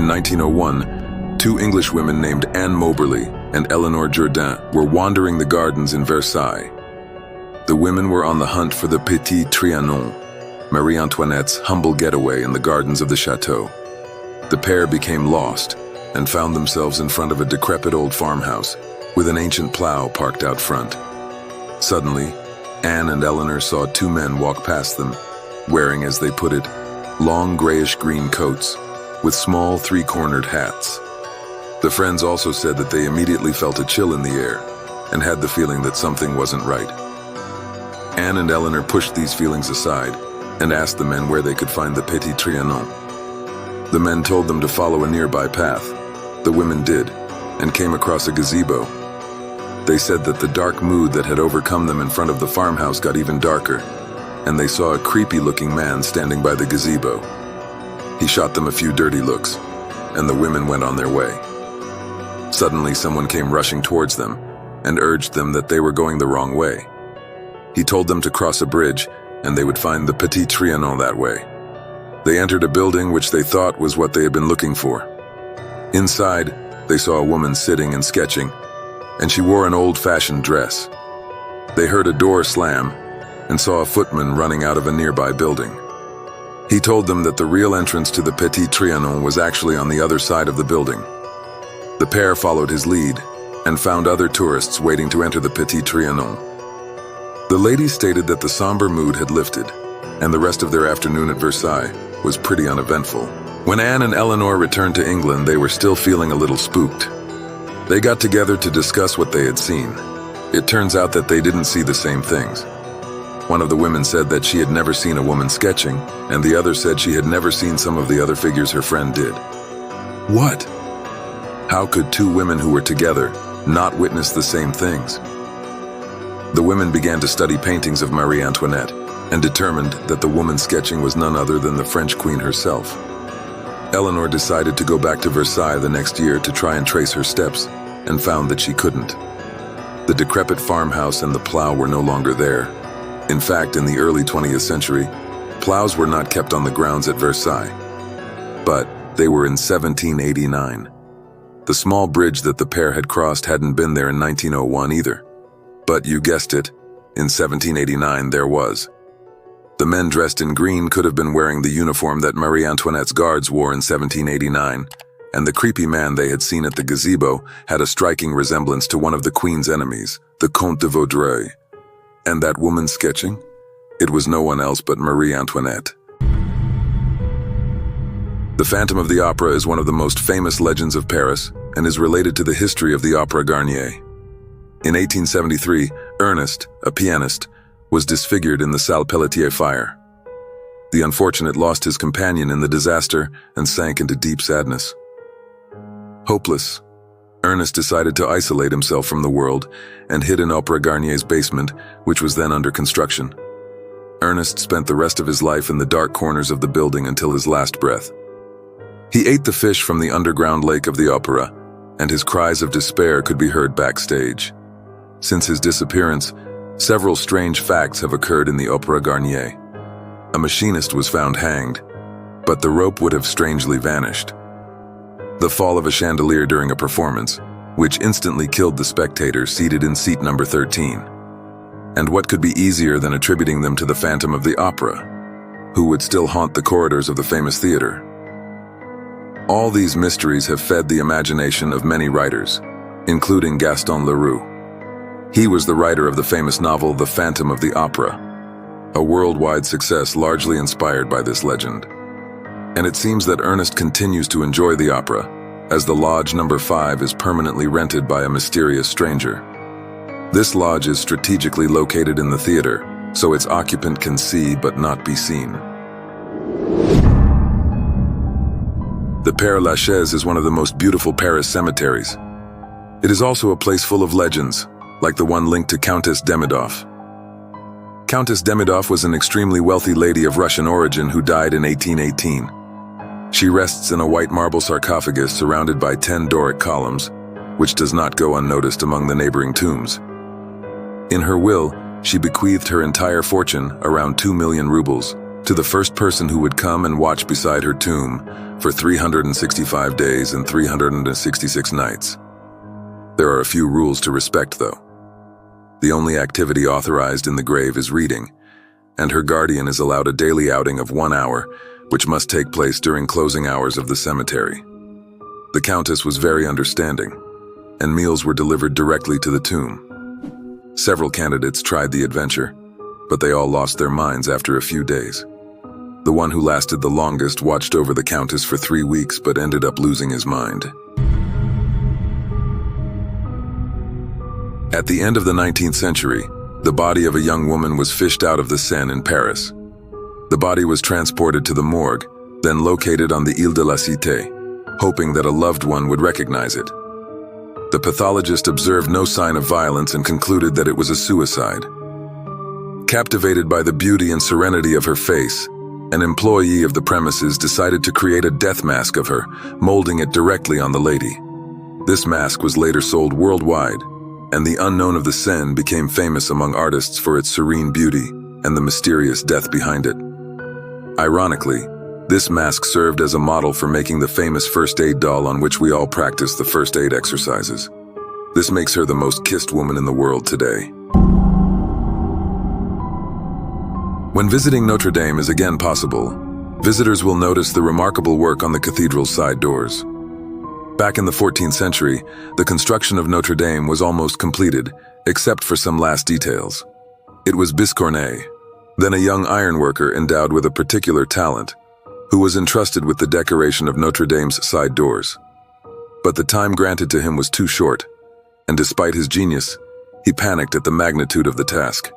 In 1901, two English women named Anne Moberly and Eleanor Jourdain were wandering the gardens in Versailles. The women were on the hunt for the Petit Trianon, Marie Antoinette's humble getaway in the gardens of the chateau. The pair became lost and found themselves in front of a decrepit old farmhouse with an ancient plow parked out front. Suddenly, Anne and Eleanor saw two men walk past them, wearing, as they put it, long grayish-green coats with small three-cornered hats. The friends also said that they immediately felt a chill in the air and had the feeling that something wasn't right. Anne and Eleanor pushed these feelings aside and asked the men where they could find the Petit Trianon. The men told them to follow a nearby path. The women did, and came across a gazebo. They said that the dark mood that had overcome them in front of the farmhouse got even darker, and they saw a creepy-looking man standing by the gazebo. He shot them a few dirty looks, and the women went on their way. Suddenly, someone came rushing towards them and urged them that they were going the wrong way. He told them to cross a bridge, and they would find the Petit Trianon that way. They entered a building which they thought was what they had been looking for. Inside, they saw a woman sitting and sketching, and she wore an old-fashioned dress. They heard a door slam and saw a footman running out of a nearby building. He told them that the real entrance to the Petit Trianon was actually on the other side of the building. The pair followed his lead and found other tourists waiting to enter the Petit Trianon. The lady stated that the somber mood had lifted, and the rest of their afternoon at Versailles was pretty uneventful. When Anne and Eleanor returned to England, they were still feeling a little spooked. They got together to discuss what they had seen. It turns out that they didn't see the same things. One of the women said that she had never seen a woman sketching, and the other said she had never seen some of the other figures her friend did. What? How could two women who were together not witness the same things? The women began to study paintings of Marie Antoinette and determined that the woman sketching was none other than the French queen herself. Eleanor decided to go back to Versailles the next year to try and trace her steps, and found that she couldn't. The decrepit farmhouse and the plow were no longer there. In fact, in the early 20th century, plows were not kept on the grounds at Versailles. But they were in 1789. The small bridge that the pair had crossed hadn't been there in 1901 either. But you guessed it, in 1789 there was. The men dressed in green could have been wearing the uniform that Marie Antoinette's guards wore in 1789, and the creepy man they had seen at the gazebo had a striking resemblance to one of the Queen's enemies, the Comte de Vaudreuil. And that woman sketching? It was no one else but Marie Antoinette. The Phantom of the Opera is one of the most famous legends of Paris and is related to the history of the Opera Garnier. In 1873, Ernest, a pianist, was disfigured in the Salle Pelletier fire. The unfortunate lost his companion in the disaster and sank into deep sadness. Hopeless, Ernest decided to isolate himself from the world and hid in Opera Garnier's basement, which was then under construction. Ernest spent the rest of his life in the dark corners of the building until his last breath. He ate the fish from the underground lake of the opera, and his cries of despair could be heard backstage. Since his disappearance, several strange facts have occurred in the Opera Garnier. A machinist was found hanged, but the rope would have strangely vanished. The fall of a chandelier during a performance, which instantly killed the spectator seated in seat number 13. And what could be easier than attributing them to the Phantom of the Opera, who would still haunt the corridors of the famous theater? All these mysteries have fed the imagination of many writers, including Gaston Leroux. He was the writer of the famous novel The Phantom of the Opera, a worldwide success largely inspired by this legend. And it seems that Ernest continues to enjoy the opera, as the Lodge Number 5 is permanently rented by a mysterious stranger. This lodge is strategically located in the theater, so its occupant can see but not be seen. The Père Lachaise is one of the most beautiful Paris cemeteries. It is also a place full of legends, like the one linked to Countess Demidov. Countess Demidov was an extremely wealthy lady of Russian origin who died in 1818. She rests in a white marble sarcophagus surrounded by 10 Doric columns, which does not go unnoticed among the neighboring tombs. In her will, she bequeathed her entire fortune, around 2 million rubles, to the first person who would come and watch beside her tomb for 365 days and 366 nights. There are a few rules to respect, though. The only activity authorized in the grave is reading, and her guardian is allowed a daily outing of 1 hour, which must take place during closing hours of the cemetery. The Countess was very understanding, and meals were delivered directly to the tomb. Several candidates tried the adventure, but they all lost their minds after a few days. The one who lasted the longest watched over the Countess for 3 weeks but ended up losing his mind. At the end of the 19th century, the body of a young woman was fished out of the Seine in Paris. The body was transported to the morgue, then located on the Ile de la Cité, hoping that a loved one would recognize it. The pathologist observed no sign of violence and concluded that it was a suicide. Captivated by the beauty and serenity of her face, an employee of the premises decided to create a death mask of her, molding it directly on the lady. This mask was later sold worldwide, and the unknown of the Seine became famous among artists for its serene beauty and the mysterious death behind it. Ironically, this mask served as a model for making the famous first aid doll on which we all practice the first aid exercises. This makes her the most kissed woman in the world today. When visiting Notre Dame is again possible, visitors will notice the remarkable work on the cathedral's side doors. Back in the 14th century, the construction of Notre Dame was almost completed, except for some last details. It was Biscornet, then a young ironworker endowed with a particular talent, who was entrusted with the decoration of Notre Dame's side doors. But the time granted to him was too short, and despite his genius, he panicked at the magnitude of the task.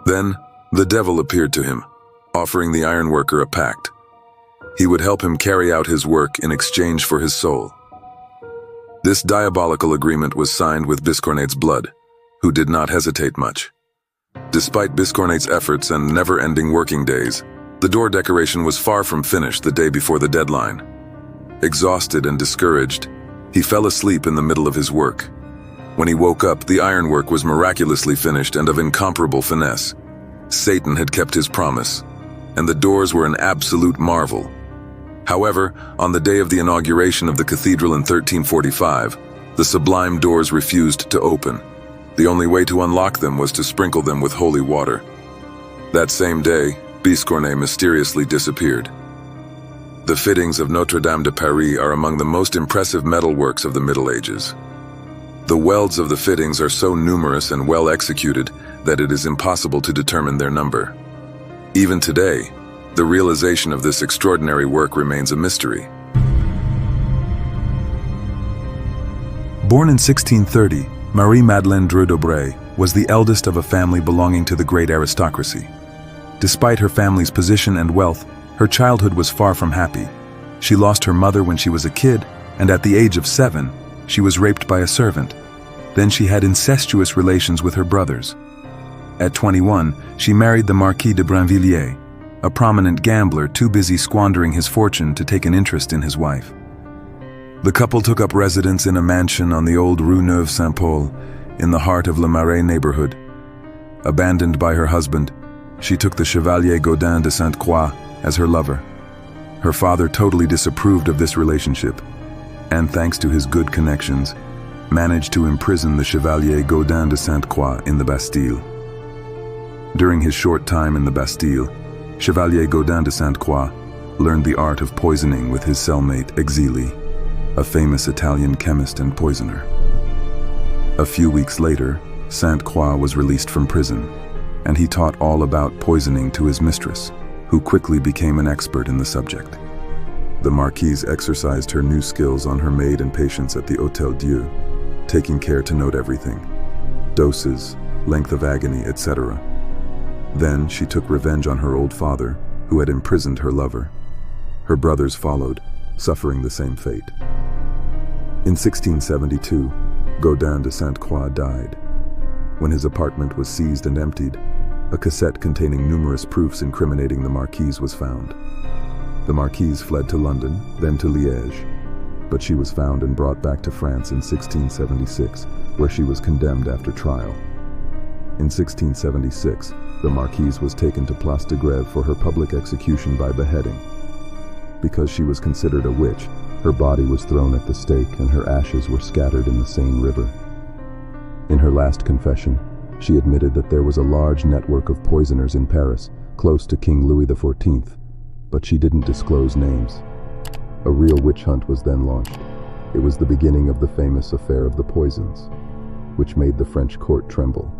Then, the devil appeared to him, offering the ironworker a pact. He would help him carry out his work in exchange for his soul. This diabolical agreement was signed with Biscornet's blood, who did not hesitate much. Despite Biscornet's efforts and never-ending working days, the door decoration was far from finished the day before the deadline. Exhausted and discouraged, he fell asleep in the middle of his work. When he woke up, the ironwork was miraculously finished and of incomparable finesse. Satan had kept his promise, and the doors were an absolute marvel. However, on the day of the inauguration of the cathedral in 1345, the sublime doors refused to open. The only way to unlock them was to sprinkle them with holy water. That same day, Biscornet mysteriously disappeared. The fittings of Notre Dame de Paris are among the most impressive metalworks of the Middle Ages. The welds of the fittings are so numerous and well executed that it is impossible to determine their number. Even today, the realization of this extraordinary work remains a mystery. Born in 1630, Marie-Madeleine Dreux-d'Aubray was the eldest of a family belonging to the great aristocracy. Despite her family's position and wealth, her childhood was far from happy. She lost her mother when she was a kid, and at the age of 7, she was raped by a servant. Then she had incestuous relations with her brothers. At 21, she married the Marquis de Brinvilliers, a prominent gambler too busy squandering his fortune to take an interest in his wife. The couple took up residence in a mansion on the old Rue Neuve Saint-Paul, in the heart of Le Marais neighborhood. Abandoned by her husband, she took the Chevalier Gaudin de Sainte-Croix as her lover. Her father totally disapproved of this relationship, and thanks to his good connections, managed to imprison the Chevalier Gaudin de Sainte-Croix in the Bastille. During his short time in the Bastille, Chevalier Gaudin de Sainte-Croix learned the art of poisoning with his cellmate Exili, a famous Italian chemist and poisoner. A few weeks later, Sainte-Croix was released from prison, and he taught all about poisoning to his mistress, who quickly became an expert in the subject. The Marquise exercised her new skills on her maid and patients at the Hôtel Dieu, taking care to note everything: doses, length of agony, etc. Then she took revenge on her old father, who had imprisoned her lover. Her brothers followed, suffering the same fate. In 1672, Gaudin de Sainte-Croix died. When his apartment was seized and emptied, a cassette containing numerous proofs incriminating the Marquise was found. The Marquise fled to London, then to Liège, but she was found and brought back to France in 1676, where she was condemned after trial. In 1676, The Marquise was taken to Place de Grève for her public execution by beheading. Because she was considered a witch, her body was thrown at the stake and her ashes were scattered in the Seine River. In her last confession, she admitted that there was a large network of poisoners in Paris, close to King Louis XIV, but she didn't disclose names. A real witch hunt was then launched. It was the beginning of the famous affair of the poisons, which made the French court tremble.